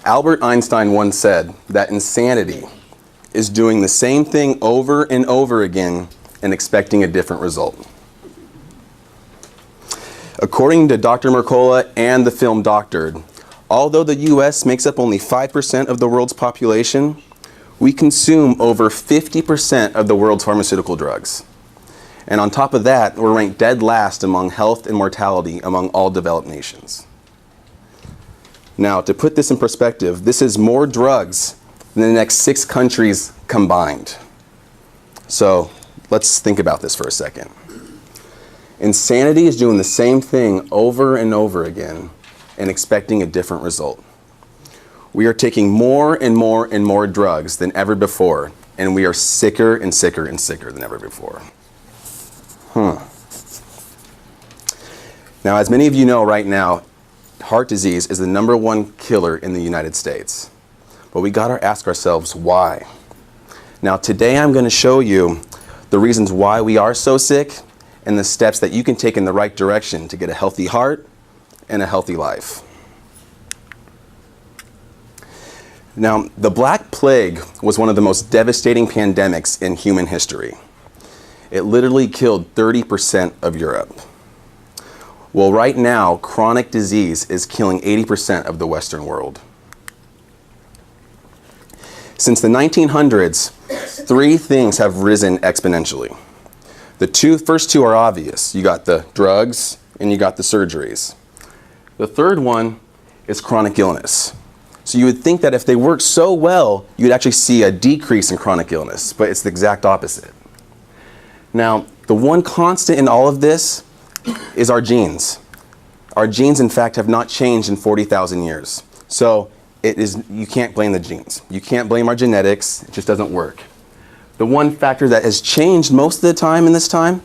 Albert Einstein once said that insanity is doing the same thing over and over again and expecting a different result. According to Dr. Mercola and the film Doctored, although the US makes up only 5% of the world's population, we consume over 50% of the world's pharmaceutical drugs. And on top of that, we're ranked dead last among health and mortality among all developed nations. Now, to put this in perspective, this is more drugs than the next 6 countries combined. So let's think about this for a second. Insanity is doing the same thing over and over again and expecting a different result. We are taking more and more and more drugs than ever before, and we are sicker and sicker and sicker than ever before. Now, as many of you know right now, heart disease is the #1 killer in the United States. But we gotta ask ourselves why. Now, today I'm gonna show you the reasons why we are so sick and the steps that you can take in the right direction to get a healthy heart and a healthy life. Now, the Black Plague was one of the most devastating pandemics in human history. It literally killed 30% of Europe. Well, right now, chronic disease is killing 80% of the Western world. Since the 1900s, 3 things have risen exponentially. The first two are obvious. You got the drugs and you got the surgeries. The third one is chronic illness. So you would think that if they work so well, you'd actually see a decrease in chronic illness, but it's the exact opposite. Now, the one constant in all of this is our genes. Our genes, in fact, have not changed in 40,000 years. So you can't blame the genes. You can't blame our genetics. It just doesn't work. The one factor that has changed most of the time in this time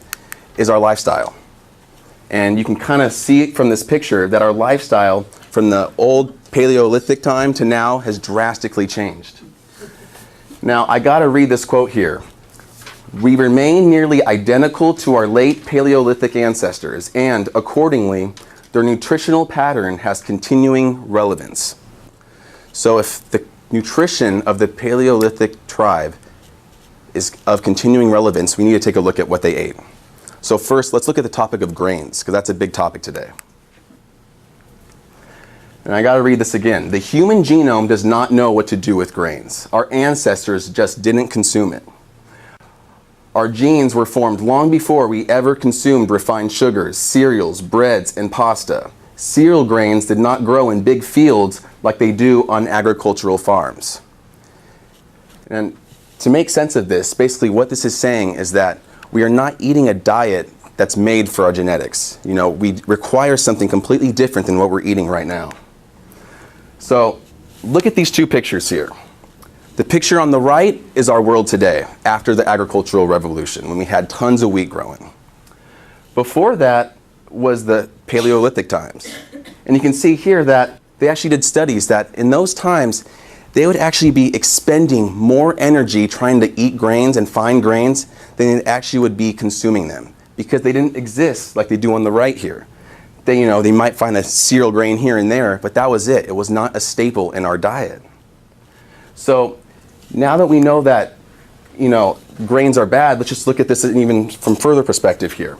is our lifestyle. And you can kind of see it from this picture that our lifestyle from the old Paleolithic time to now has drastically changed. Now, I gotta read this quote here. We remain nearly identical to our late Paleolithic ancestors, and accordingly, their nutritional pattern has continuing relevance. So if the nutrition of the Paleolithic tribe is of continuing relevance, we need to take a look at what they ate. So first, let's look at the topic of grains, because that's a big topic today. And I gotta read this again. The human genome does not know what to do with grains. Our ancestors just didn't consume it. Our genes were formed long before we ever consumed refined sugars, cereals, breads, and pasta. Cereal grains did not grow in big fields like they do on agricultural farms. And to make sense of this, basically what this is saying is that we are not eating a diet that's made for our genetics. You know, we require something completely different than what we're eating right now. So look at these 2 pictures here. The picture on the right is our world today, after the agricultural revolution, when we had tons of wheat growing. Before that was the Paleolithic times. And you can see here that they actually did studies that in those times, they would actually be expending more energy trying to eat grains and find grains than they actually would be consuming them, because they didn't exist like they do on the right here. They might find a cereal grain here and there, but that was it. It was not a staple in our diet. So now that we know that, grains are bad, let's just look at this even from further perspective here.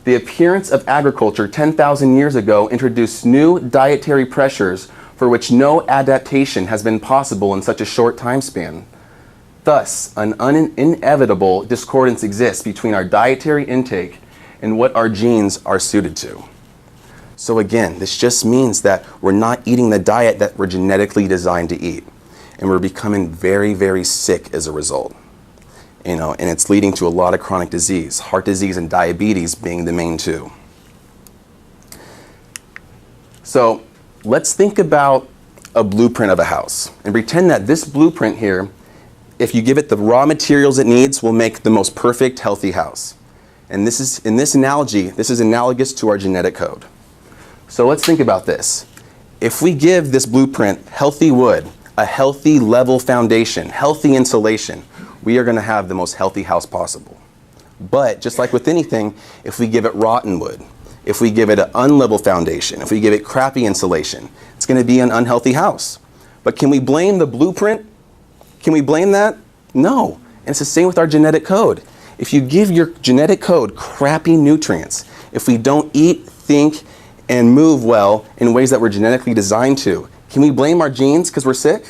The appearance of agriculture 10,000 years ago introduced new dietary pressures for which no adaptation has been possible in such a short time span. Thus, an inevitable discordance exists between our dietary intake and what our genes are suited to. So again, this just means that we're not eating the diet that we're genetically designed to eat. And we're becoming very, very sick as a result. And it's leading to a lot of chronic disease, heart disease and diabetes being the main 2. So let's think about a blueprint of a house and pretend that this blueprint here, if you give it the raw materials it needs, will make the most perfect, healthy house. And in this analogy, this is analogous to our genetic code. So let's think about this. If we give this blueprint healthy wood, a healthy level foundation, healthy insulation, we are going to have the most healthy house possible. But just like with anything, if we give it rotten wood, if we give it an unlevel foundation, if we give it crappy insulation, it's going to be an unhealthy house. But can we blame the blueprint? Can we blame that? No. And it's the same with our genetic code. If you give your genetic code crappy nutrients, if we don't eat, think, and move well in ways that we're genetically designed to, can we blame our genes because we're sick?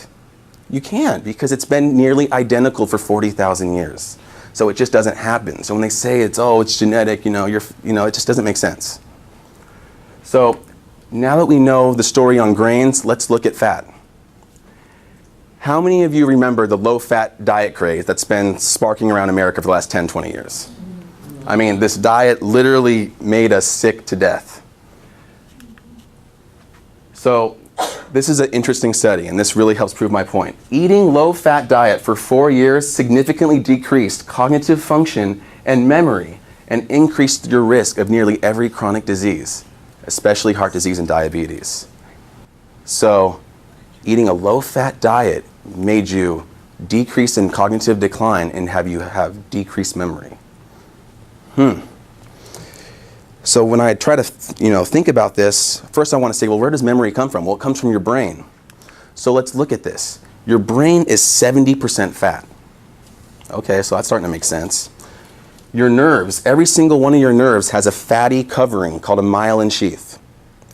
You can't, because it's been nearly identical for 40,000 years. So it just doesn't happen. So when they say it's genetic, it just doesn't make sense. So now that we know the story on grains, let's look at fat. How many of you remember the low-fat diet craze that's been sparking around America for the last 10, 20 years? I mean, this diet literally made us sick to death. So this is an interesting study, and this really helps prove my point. Eating low-fat diet for 4 years significantly decreased cognitive function and memory and increased your risk of nearly every chronic disease, especially heart disease and diabetes. So eating a low-fat diet made you decrease in cognitive decline and have decreased memory. So when I try to think about this, first I want to say, well, where does memory come from? Well, it comes from your brain. So let's look at this. Your brain is 70% fat. Okay, so that's starting to make sense. Your nerves, every single one of your nerves has a fatty covering called a myelin sheath.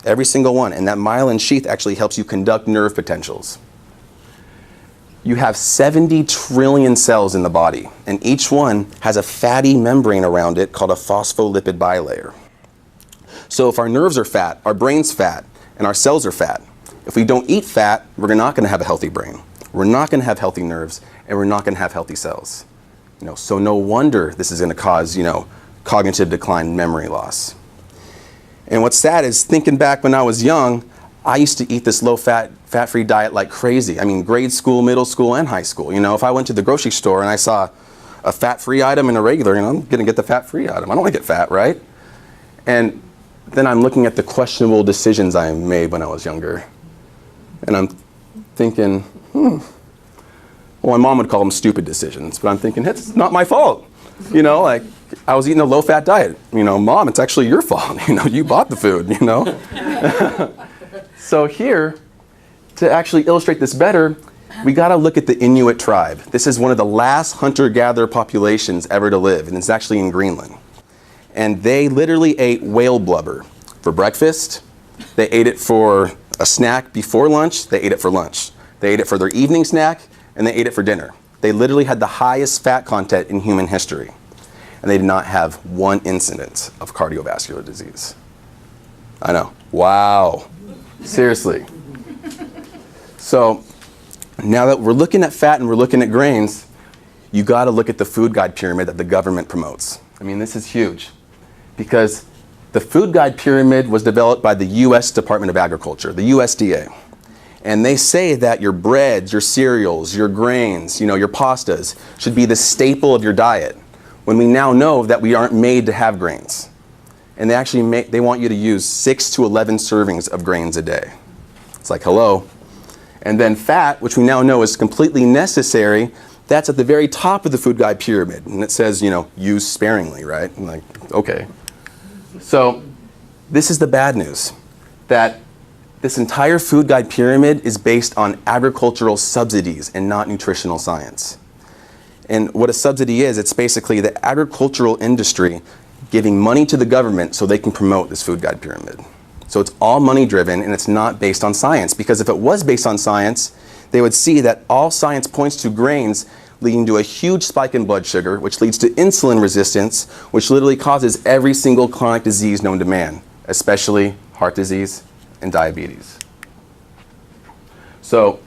Every single one. And that myelin sheath actually helps you conduct nerve potentials. You have 70 trillion cells in the body, and each one has a fatty membrane around it called a phospholipid bilayer. So if our nerves are fat, our brain's fat, and our cells are fat, if we don't eat fat, we're not going to have a healthy brain. We're not going to have healthy nerves, and we're not going to have healthy cells. So no wonder this is going to cause, cognitive decline and memory loss. And what's sad is, thinking back when I was young, I used to eat this low-fat, fat-free diet like crazy. I mean, grade school, middle school, and high school. If I went to the grocery store and I saw a fat-free item and a regular, I'm going to get the fat-free item. I don't want to get fat, right? And then I'm looking at the questionable decisions I made when I was younger. And I'm thinking, well, my mom would call them stupid decisions, but I'm thinking, it's not my fault. Like, I was eating a low-fat diet. Mom, it's actually your fault. You bought the food, So here, to actually illustrate this better, we got to look at the Inuit tribe. This is one of the last hunter-gatherer populations ever to live, and it's actually in Greenland. And they literally ate whale blubber for breakfast. They ate it for a snack before lunch. They ate it for lunch. They ate it for their evening snack, and they ate it for dinner. They literally had the highest fat content in human history. And they did not have one incident of cardiovascular disease. I know. Wow. Seriously. So now that we're looking at fat and we're looking at grains, you got to look at the food guide pyramid that the government promotes. I mean, this is huge, because the food guide pyramid was developed by the U.S. Department of Agriculture, the USDA. And they say that your breads, your cereals, your grains, your pastas should be the staple of your diet, when we now know that we aren't made to have grains. And they want you to use 6 to 11 servings of grains a day. It's like, hello. And then fat, which we now know is completely necessary, that's at the very top of the food guide pyramid. And it says, use sparingly, right? I'm like, okay. So this is the bad news, that this entire food guide pyramid is based on agricultural subsidies and not nutritional science. And what a subsidy is, it's basically the agricultural industry giving money to the government so they can promote this food guide pyramid. So it's all money driven, and it's not based on science, because if it was based on science, they would see that all science points to grains leading to a huge spike in blood sugar, which leads to insulin resistance, which literally causes every single chronic disease known to man, especially heart disease and diabetes. So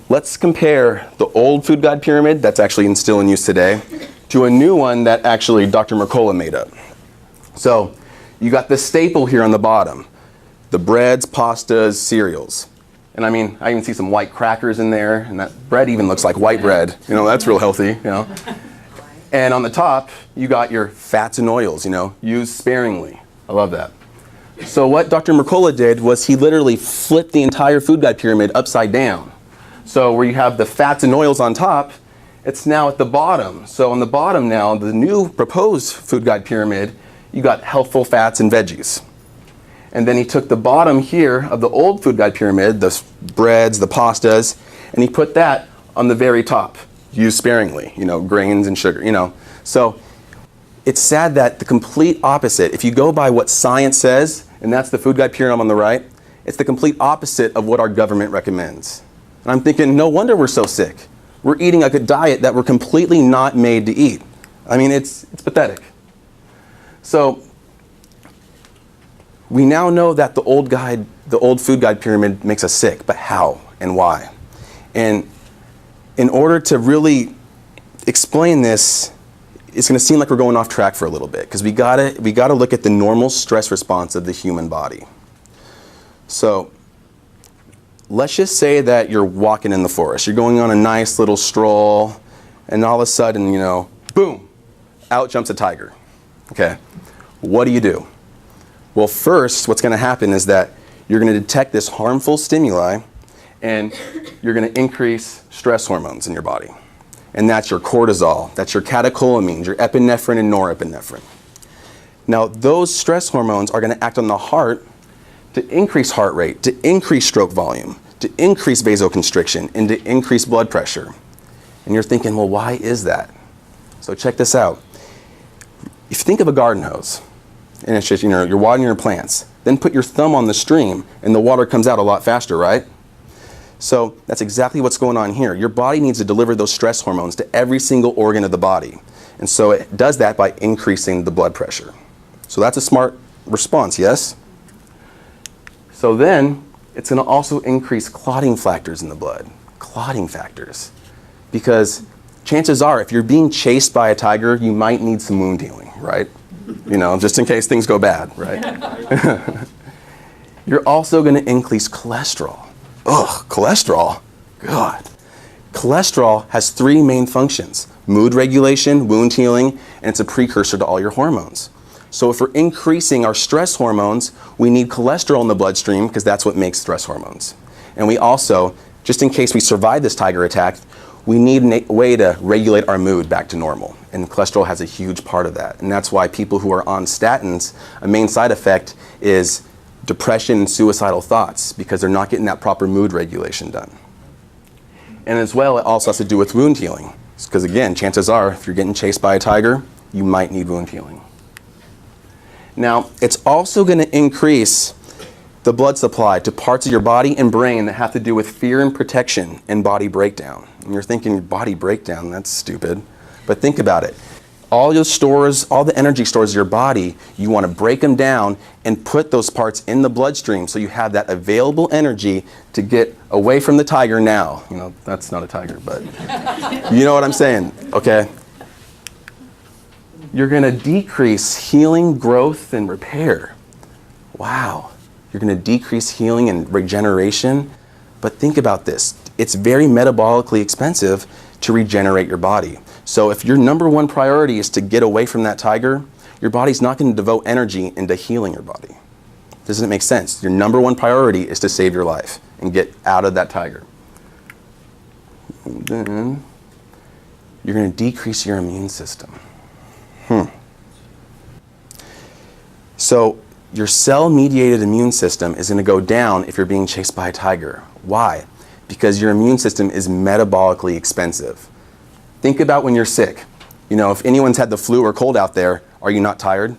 let's compare the old food guide pyramid that's actually still in use today to a new one that actually Dr. Mercola made up. So you got the staple here on the bottom, the breads, pastas, cereals. And I mean, I even see some white crackers in there, and that bread even looks like white bread. That's real healthy, And on the top, you got your fats and oils, use sparingly. I love that. So what Dr. Mercola did was he literally flipped the entire food guide pyramid upside down. So where you have the fats and oils on top, it's now at the bottom. So on the bottom now, the new proposed food guide pyramid, you got healthful fats and veggies. And then he took the bottom here of the old food guide pyramid, the breads, the pastas, and he put that on the very top, used sparingly, grains and sugar, So it's sad that the complete opposite, if you go by what science says, and that's the food guide pyramid on the right, it's the complete opposite of what our government recommends. And I'm thinking, no wonder we're so sick. We're eating a diet that we're completely not made to eat. I mean, it's pathetic. So we now know that the old food guide pyramid makes us sick, but how and why? And in order to really explain this, it's going to seem like we're going off track for a little bit, because we gotta look at the normal stress response of the human body. So let's just say that you're walking in the forest. You're going on a nice little stroll, and all of a sudden, boom, out jumps a tiger. Okay, what do you do? Well, first, what's going to happen is that you're going to detect this harmful stimuli, and you're going to increase stress hormones in your body. And that's your cortisol, that's your catecholamines, your epinephrine and norepinephrine. Now, those stress hormones are going to act on the heart to increase heart rate, to increase stroke volume, to increase vasoconstriction, and to increase blood pressure. And you're thinking, well, why is that? So check this out. If you think of a garden hose, and it's just, you're watering your plants, then put your thumb on the stream, and the water comes out a lot faster, right? So that's exactly what's going on here. Your body needs to deliver those stress hormones to every single organ of the body. And so it does that by increasing the blood pressure. So that's a smart response, yes? So then it's going to also increase clotting factors in the blood. Clotting factors. Because chances are, if you're being chased by a tiger, you might need some wound healing, right? Just in case things go bad, right? You're also going to increase cholesterol. Ugh, cholesterol. God. Cholesterol has three main functions: mood regulation, wound healing, and it's a precursor to all your hormones. So if we're increasing our stress hormones, we need cholesterol in the bloodstream, because that's what makes stress hormones. And we also, just in case we survive this tiger attack, we need a way to regulate our mood back to normal. And cholesterol has a huge part of that. And that's why people who are on statins, a main side effect is depression and suicidal thoughts, because they're not getting that proper mood regulation done. And as well, it also has to do with wound healing. Because again, chances are, if you're getting chased by a tiger, you might need wound healing. Now, it's also going to increase the blood supply to parts of your body and brain that have to do with fear and protection and body breakdown. And you're thinking, body breakdown, that's stupid. But think about it. All your stores, all the energy stores of your body, you want to break them down and put those parts in the bloodstream so you have that available energy to get away from the tiger now. That's not a tiger, but you know what I'm saying, okay? You're going to decrease healing, growth, and repair. Wow. You're going to decrease healing and regeneration. But think about this. It's very metabolically expensive to regenerate your body. So if your number one priority is to get away from that tiger, your body's not going to devote energy into healing your body. Doesn't it make sense? Your number one priority is to save your life and get out of that tiger. And then you're going to decrease your immune system. So your cell-mediated immune system is going to go down if you're being chased by a tiger. Why? Because your immune system is metabolically expensive. Think about when you're sick. If anyone's had the flu or cold out there, are you not tired?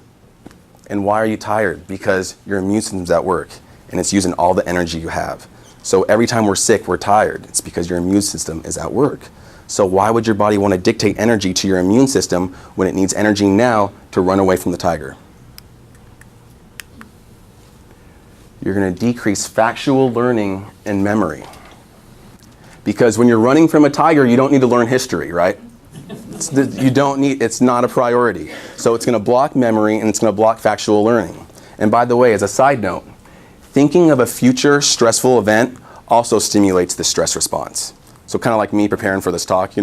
And why are you tired? Because your immune system's at work, and it's using all the energy you have. So every time we're sick, we're tired. It's because your immune system is at work. So why would your body want to dictate energy to your immune system when it needs energy now to run away from the tiger? You're going to decrease factual learning and memory. Because when you're running from a tiger, you don't need to learn history, right? It's not a priority. So it's going to block memory and it's going to block factual learning. And by the way, as a side note, thinking of a future stressful event also stimulates the stress response. So kind of like me preparing for this talk,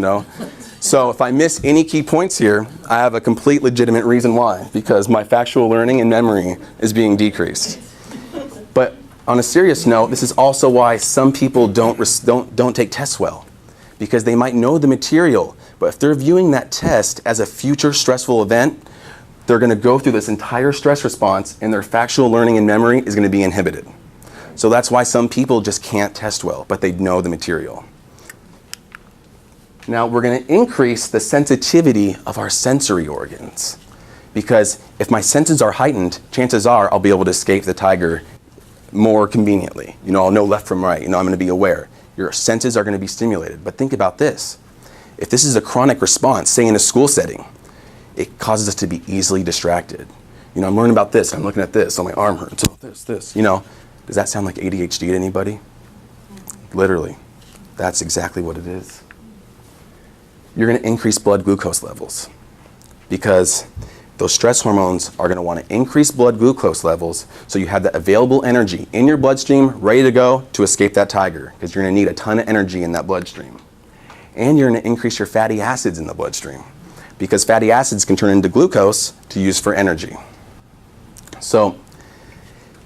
So if I miss any key points here, I have a complete legitimate reason why, because my factual learning and memory is being decreased. But on a serious note, this is also why some people don't take tests well, because they might know the material, but if they're viewing that test as a future stressful event, they're going to go through this entire stress response and their factual learning and memory is going to be inhibited. So that's why some people just can't test well, but they know the material. Now we're going to increase the sensitivity of our sensory organs, because if my senses are heightened, chances are I'll be able to escape the tiger more conveniently. I'll know left from right. I'm going to be aware. Your senses are going to be stimulated. But think about this. If this is a chronic response, say in a school setting, it causes us to be easily distracted. I'm learning about this, I'm looking at this, oh, my arm hurts, oh, this. Does that sound like ADHD to anybody? Literally, that's exactly what it is. You're going to increase blood glucose levels because those stress hormones are going to want to increase blood glucose levels so you have that available energy in your bloodstream ready to go to escape that tiger, because you're going to need a ton of energy in that bloodstream. And you're going to increase your fatty acids in the bloodstream because fatty acids can turn into glucose to use for energy. So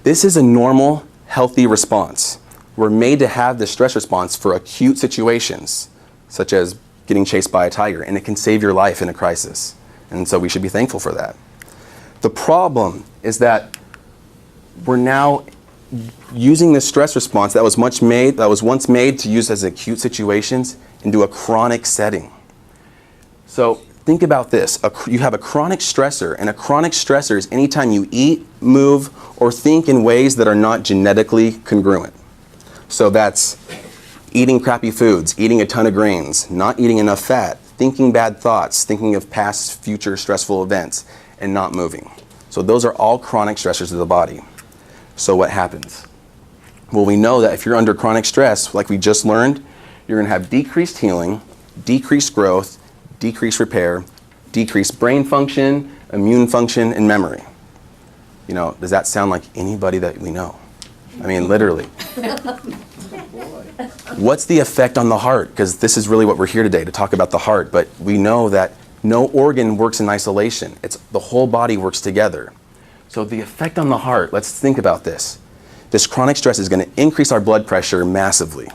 this is a normal, healthy response. We're made to have this stress response for acute situations, such as getting chased by a tiger, and it can save your life in a crisis. And so we should be thankful for that. The problem is that we're now using this stress response that was once made to use as acute situations into a chronic setting. So think about this. You have a chronic stressor, and a chronic stressor is anytime you eat, move, or think in ways that are not genetically congruent. So that's eating crappy foods, eating a ton of grains, not eating enough fat, thinking bad thoughts, thinking of past, future stressful events, and not moving. So those are all chronic stressors of the body. So what happens? Well, we know that if you're under chronic stress, like we just learned, you're going to have decreased healing, decreased growth, decreased repair, decreased brain function, immune function, and memory. Does that sound like anybody that we know? I mean, literally. What's the effect on the heart? Because this is really what we're here today, to talk about the heart. But we know that no organ works in isolation. The whole body works together. So the effect on the heart, let's think about this. This chronic stress is going to increase our blood pressure massively.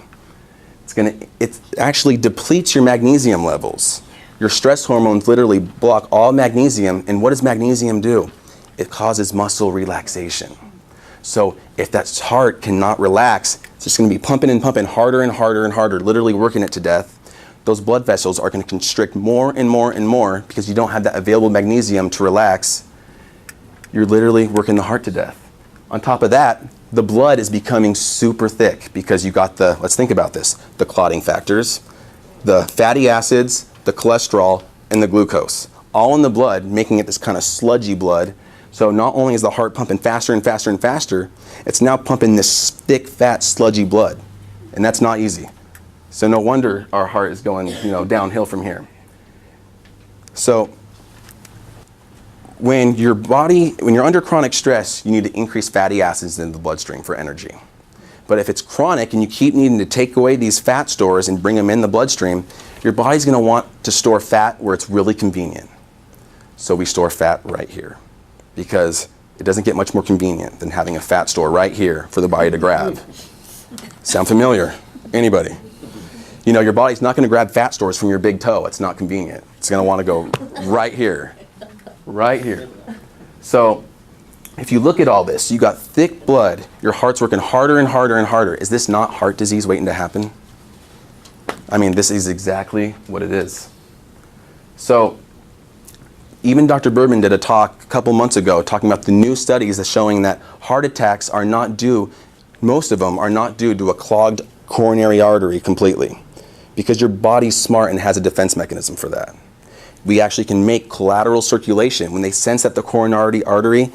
It actually depletes your magnesium levels. Your stress hormones literally block all magnesium. And what does magnesium do? It causes muscle relaxation. So if that heart cannot relax, it's just going to be pumping and pumping harder and harder and harder, literally working it to death. Those blood vessels are going to constrict more and more and more because you don't have that available magnesium to relax. You're literally working the heart to death. On top of that, the blood is becoming super thick because you got let's think about this, the clotting factors, the fatty acids, the cholesterol, and the glucose, all in the blood, making it this kind of sludgy blood. So not only is the heart pumping faster and faster and faster, it's now pumping this thick, fat, sludgy blood. And that's not easy. So no wonder our heart is going, downhill from here. So when you're under chronic stress, you need to increase fatty acids in the bloodstream for energy. But if it's chronic and you keep needing to take away these fat stores and bring them in the bloodstream, your body's going to want to store fat where it's really convenient. So we store fat right here, because it doesn't get much more convenient than having a fat store right here for the body to grab. Sound familiar? Anybody? Your body's not going to grab fat stores from your big toe. It's not convenient. It's going to want to go right here. Right here. So if you look at all this, you got thick blood, your heart's working harder and harder and harder. Is this not heart disease waiting to happen? I mean, this is exactly what it is. So even Dr. Berman did a talk a couple months ago talking about the new studies that's showing that heart attacks are not due, most of them are not due to a clogged coronary artery completely, because your body's smart and has a defense mechanism for that. We actually can make collateral circulation. When they sense that the coronary artery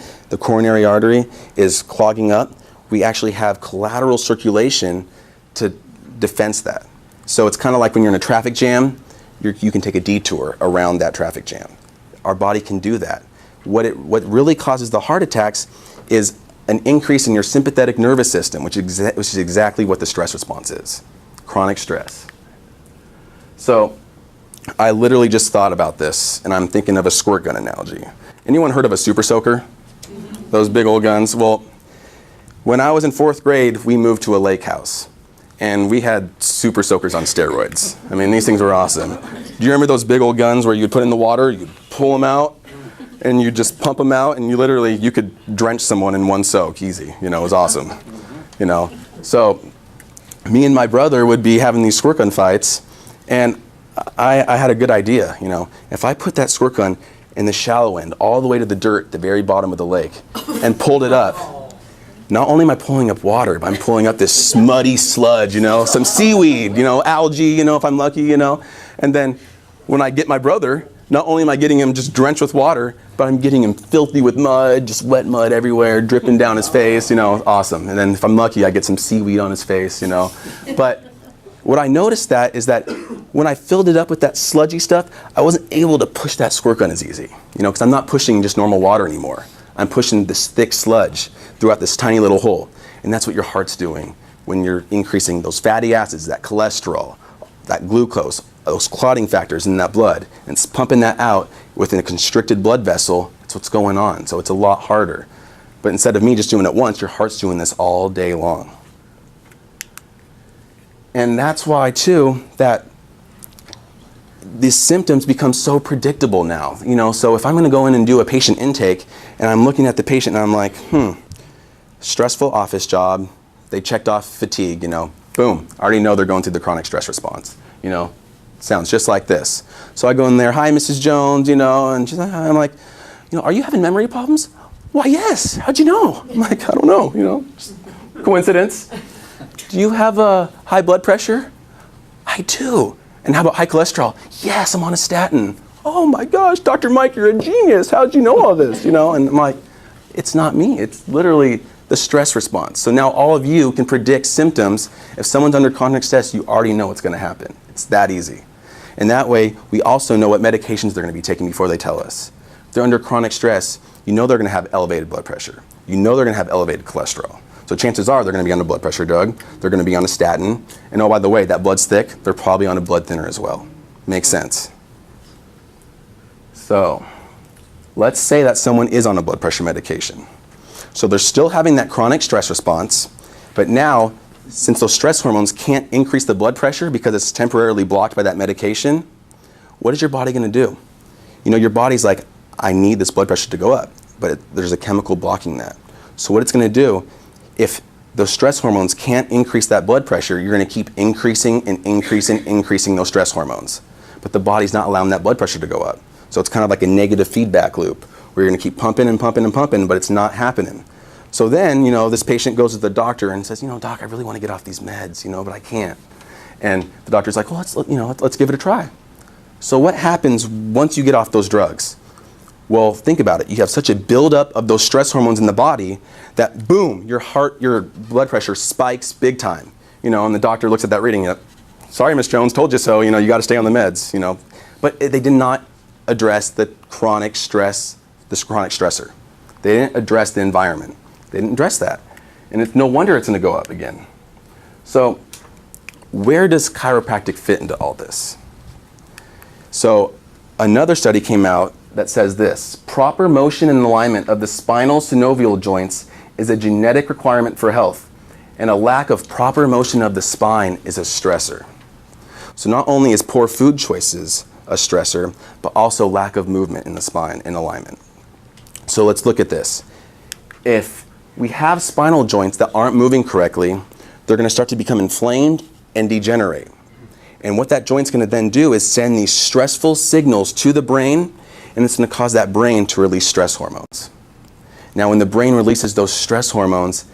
is clogging up, we actually have collateral circulation to defense that. So it's kind of like when you're in a traffic jam, you can take a detour around that traffic jam. Our body can do that. What really causes the heart attacks is an increase in your sympathetic nervous system, which is exactly what the stress response is. Chronic stress. So I literally just thought about this, and I'm thinking of a squirt gun analogy. Anyone heard of a super soaker? Those big old guns? Well, when I was in 4th grade, we moved to a lake house, and we had super soakers on steroids. I mean, these things were awesome. Do you remember those big old guns where you'd put in the water, you'd pull them out, and you just pump them out, and you could drench someone in one soak, easy. You know, it was awesome. You know, so me and my brother would be having these squirt gun fights, and I had a good idea. You know, if I put that squirt gun in the shallow end, all the way to the dirt, the very bottom of the lake, and pulled it up, not only am I pulling up water, but I'm pulling up this smutty sludge, you know, some seaweed, you know, algae, you know, if I'm lucky, you know. And then when I get my brother, not only am I getting him just drenched with water, but I'm getting him filthy with mud, just wet mud everywhere, dripping down his face, you know, awesome. And then if I'm lucky, I get some seaweed on his face, you know. But what I noticed is that when I filled it up with that sludgy stuff, I wasn't able to push that squirt gun as easy, you know, because I'm not pushing just normal water anymore. I'm pushing this thick sludge throughout this tiny little hole. And that's what your heart's doing when you're increasing those fatty acids, that cholesterol, that glucose, those clotting factors in that blood, and it's pumping that out within a constricted blood vessel. That's what's going on. So it's a lot harder. But instead of me just doing it once, your heart's doing this all day long. And that's why, too, that these symptoms become so predictable now. You know, so if I'm going to go in and do a patient intake, and I'm looking at the patient and I'm like, stressful office job, they checked off fatigue, you know, boom, I already know they're going through the chronic stress response, you know, sounds just like this. So I go in there, hi, Mrs. Jones, you know, and she's like, I'm like, you know, are you having memory problems? Why, yes, how'd you know? I'm like, I don't know, you know, just coincidence. Do you have a high blood pressure? I do. And how about high cholesterol? Yes, I'm on a statin. Oh my gosh, Dr. Mike, you're a genius. How'd you know all this? You know, and I'm like, it's not me. It's literally the stress response. So now all of you can predict symptoms. If someone's under chronic stress, you already know what's going to happen. It's that easy. And that way, we also know what medications they're going to be taking before they tell us. If they're under chronic stress, you know they're going to have elevated blood pressure. You know they're going to have elevated cholesterol. So chances are they're going to be on a blood pressure drug. They're going to be on a statin. And oh, by the way, that blood's thick. They're probably on a blood thinner as well. Makes sense. So let's say that someone is on a blood pressure medication. So they're still having that chronic stress response, but now, since those stress hormones can't increase the blood pressure because it's temporarily blocked by that medication, what is your body going to do? You know, your body's like, I need this blood pressure to go up, but there's a chemical blocking that. So what it's going to do, if those stress hormones can't increase that blood pressure, you're going to keep increasing and increasing those stress hormones. But the body's not allowing that blood pressure to go up. So it's kind of like a negative feedback loop where you're going to keep pumping and pumping and pumping, but it's not happening. So then, you know, this patient goes to the doctor and says, you know, doc, I really want to get off these meds, you know, but I can't. And the doctor's like, well, let's give it a try. So what happens once you get off those drugs? Well, think about it. You have such a buildup of those stress hormones in the body that, boom, your blood pressure spikes big time. You know, and the doctor looks at that reading, sorry, Miss Jones, told you so, you know, you got to stay on the meds, you know. But they did not address the chronic stress, this chronic stressor. They didn't address the environment. They didn't address that. And it's no wonder it's going to go up again. So where does chiropractic fit into all this? So another study came out that says this: proper motion and alignment of the spinal synovial joints is a genetic requirement for health, and a lack of proper motion of the spine is a stressor. So not only is poor food choices a stressor, but also lack of movement in the spine in alignment. So let's look at this. If we have spinal joints that aren't moving correctly, they're going to start to become inflamed and degenerate. And what that joint's going to then do is send these stressful signals to the brain, and it's going to cause that brain to release stress hormones. Now, when the brain releases those stress hormones,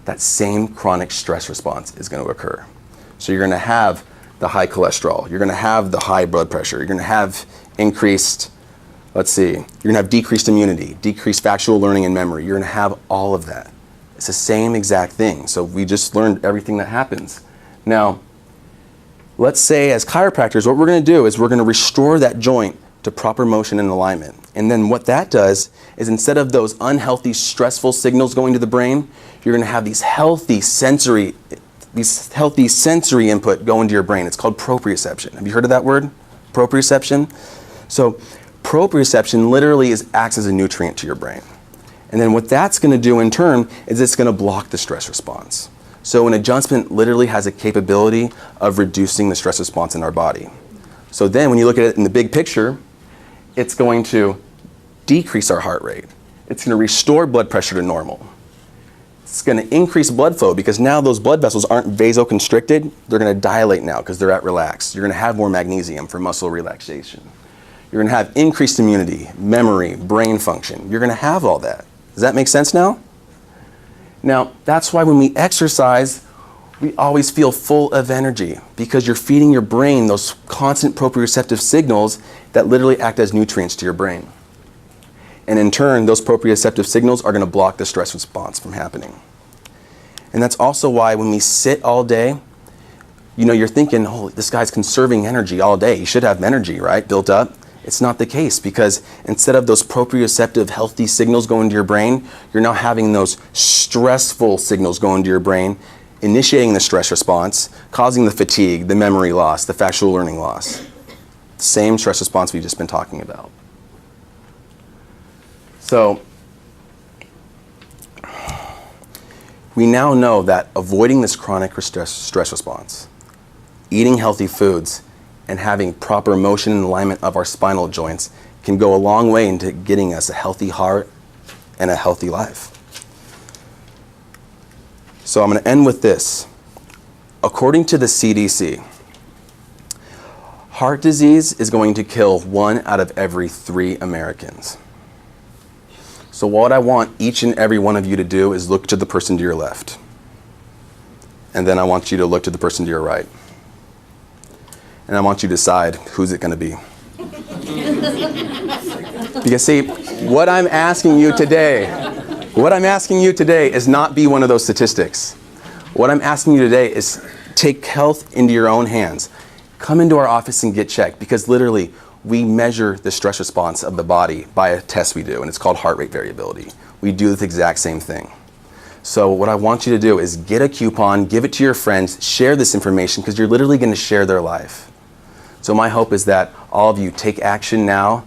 that same chronic stress response is going to occur. So you're going to have the high cholesterol, you're going to have the high blood pressure, you're going to have increased, you're going to have decreased immunity, decreased factual learning and memory. You're going to have all of that. It's the same exact thing. So we just learned everything that happens. Now, let's say as chiropractors, what we're going to do is we're going to restore that joint to proper motion and alignment. And then what that does is, instead of those unhealthy, stressful signals going to the brain, you're going to have these healthy sensory input go into your brain. It's called proprioception. Have you heard of that word? Proprioception? So proprioception literally acts as a nutrient to your brain. And then what that's going to do in turn is it's going to block the stress response. So an adjustment literally has a capability of reducing the stress response in our body. So then when you look at it in the big picture, it's going to decrease our heart rate. It's going to restore blood pressure to normal. It's going to increase blood flow because now those blood vessels aren't vasoconstricted. They're going to dilate now because they're at relax. You're going to have more magnesium for muscle relaxation. You're going to have increased immunity, memory, brain function. You're going to have all that. Does that make sense now? Now, that's why when we exercise, we always feel full of energy because you're feeding your brain those constant proprioceptive signals that literally act as nutrients to your brain. And in turn, those proprioceptive signals are going to block the stress response from happening. And that's also why when we sit all day, you're thinking, oh, this guy's conserving energy all day. He should have energy, right, built up. It's not the case because instead of those proprioceptive healthy signals going to your brain, you're now having those stressful signals going to your brain, initiating the stress response, causing the fatigue, the memory loss, the factual learning loss. Same stress response we've just been talking about. So we now know that avoiding this chronic stress response, eating healthy foods, and having proper motion and alignment of our spinal joints can go a long way into getting us a healthy heart and a healthy life. So I'm going to end with this. According to the CDC, heart disease is going to kill 1 out of every 3 Americans. So what I want each and every one of you to do is look to the person to your left. And then I want you to look to the person to your right. And I want you to decide who's it going to be. Because see, what I'm asking you today is not be one of those statistics. What I'm asking you today is take health into your own hands. Come into our office and get checked because literally we measure the stress response of the body by a test we do, and it's called heart rate variability. We do the exact same thing. So what I want you to do is get a coupon, give it to your friends, share this information because you're literally going to share their life. So my hope is that all of you take action now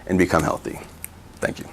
and become healthy. Thank you.